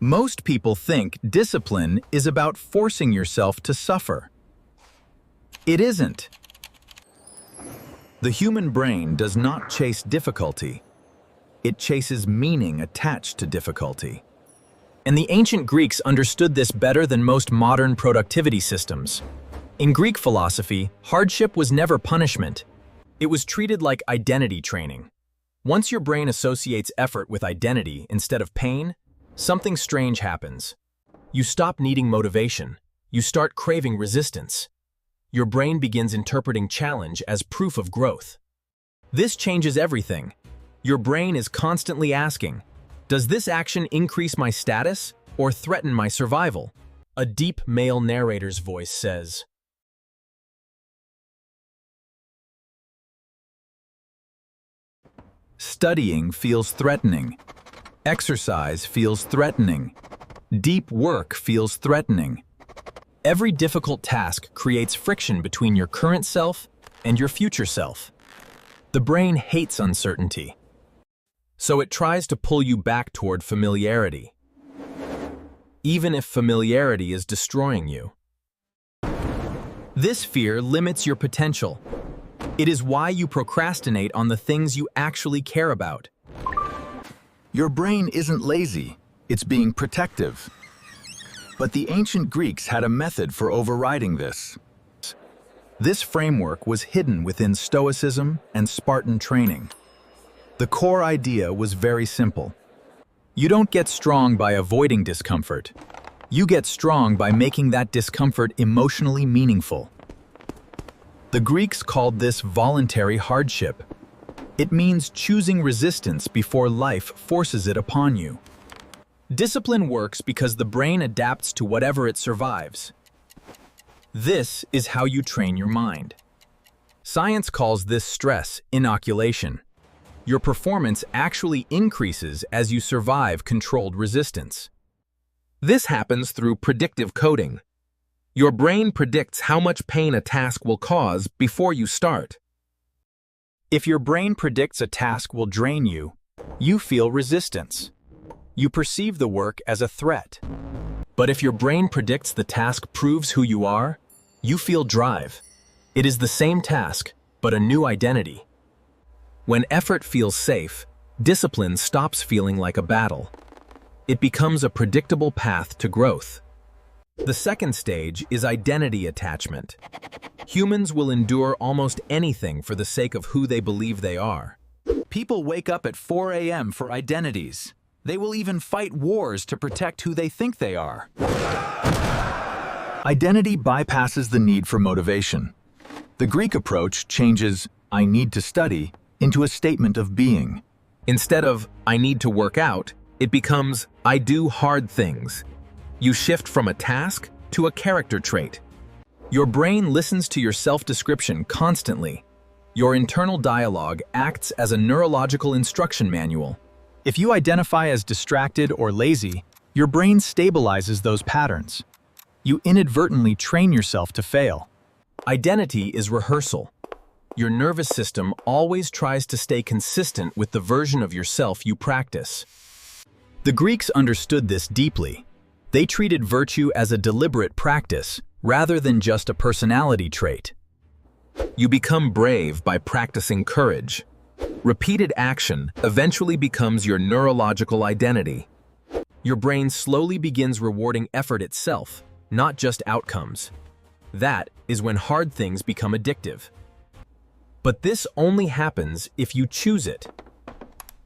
Most people think discipline is about forcing yourself to suffer. It isn't. The human brain does not chase difficulty. It chases meaning attached to difficulty. And the ancient Greeks understood this better than most modern productivity systems. In Greek philosophy, hardship was never punishment. It was treated like identity training. Once your brain associates effort with identity instead of pain, something strange happens. You stop needing motivation. You start craving resistance. Your brain begins interpreting challenge as proof of growth. This changes everything. Your brain is constantly asking, does this action increase my status or threaten my survival? A deep male narrator's voice says, studying feels threatening. Exercise feels threatening. Deep work feels threatening. Every difficult task creates friction between your current self and your future self. The brain hates uncertainty, so it tries to pull you back toward familiarity, even if familiarity is destroying you. This fear limits your potential. It is why you procrastinate on the things you actually care about. Your brain isn't lazy, it's being protective. But the ancient Greeks had a method for overriding this. This framework was hidden within Stoicism and Spartan training. The core idea was very simple. You don't get strong by avoiding discomfort. You get strong by making that discomfort emotionally meaningful. The Greeks called this voluntary hardship. It means choosing resistance before life forces it upon you. Discipline works because the brain adapts to whatever it survives. This is how you train your mind. Science calls this stress inoculation. Your performance actually increases as you survive controlled resistance. This happens through predictive coding. Your brain predicts how much pain a task will cause before you start. If your brain predicts a task will drain you, you feel resistance. You perceive the work as a threat. But if your brain predicts the task proves who you are, you feel drive. It is the same task, but a new identity. When effort feels safe, discipline stops feeling like a battle. It becomes a predictable path to growth. The second stage is identity attachment. Humans will endure almost anything for the sake of who they believe they are. People wake up at 4 a.m. for identities. They will even fight wars to protect who they think they are. Identity bypasses the need for motivation. The Greek approach changes "I need to study" into a statement of being. Instead of "I need to work out," it becomes "I do hard things." You shift from a task to a character trait. Your brain listens to your self-description constantly. Your internal dialogue acts as a neurological instruction manual. If you identify as distracted or lazy, your brain stabilizes those patterns. You inadvertently train yourself to fail. Identity is rehearsal. Your nervous system always tries to stay consistent with the version of yourself you practice. The Greeks understood this deeply. They treated virtue as a deliberate practice, rather than just a personality trait. You become brave by practicing courage. Repeated action eventually becomes your neurological identity. Your brain slowly begins rewarding effort itself, not just outcomes. That is when hard things become addictive. But this only happens if you choose it.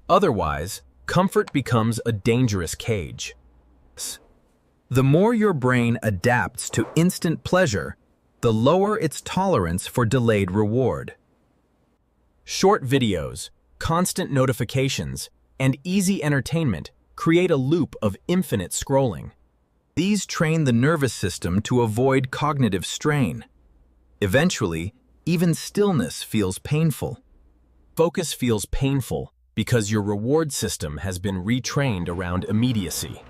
Otherwise, comfort becomes a dangerous cage. The more your brain adapts to instant pleasure, the lower its tolerance for delayed reward. Short videos, constant notifications, and easy entertainment create a loop of infinite scrolling. These train the nervous system to avoid cognitive strain. Eventually, even stillness feels painful. Focus feels painful because your reward system has been retrained around immediacy.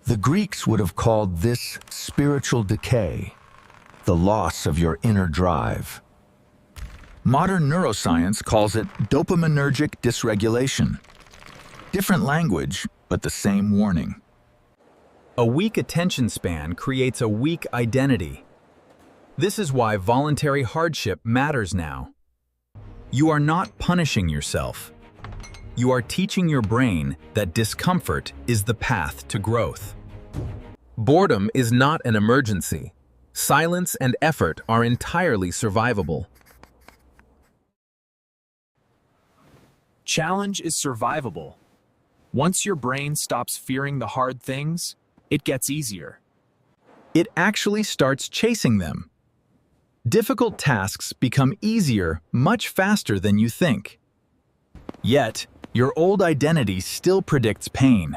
The Greeks would have called this spiritual decay, the loss of your inner drive. Modern neuroscience calls it dopaminergic dysregulation. Different language, but the same warning. A weak attention span creates a weak identity. This is why voluntary hardship matters now. You are not punishing yourself. You are teaching your brain that discomfort is the path to growth. Boredom is not an emergency. Silence and effort are entirely survivable. Challenge is survivable. Once your brain stops fearing the hard things, it gets easier. It actually starts chasing them. Difficult tasks become easier much faster than you think. Yet, your old identity still predicts pain.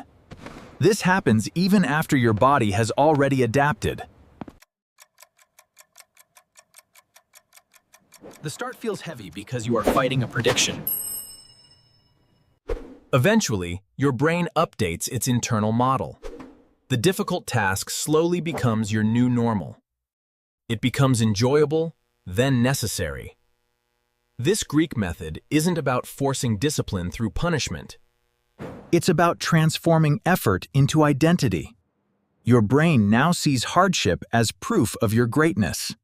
This happens even after your body has already adapted. The start feels heavy because you are fighting a prediction. Eventually, your brain updates its internal model. The difficult task slowly becomes your new normal. It becomes enjoyable, then necessary. This Greek method isn't about forcing discipline through punishment. It's about transforming effort into identity. Your brain now sees hardship as proof of your greatness.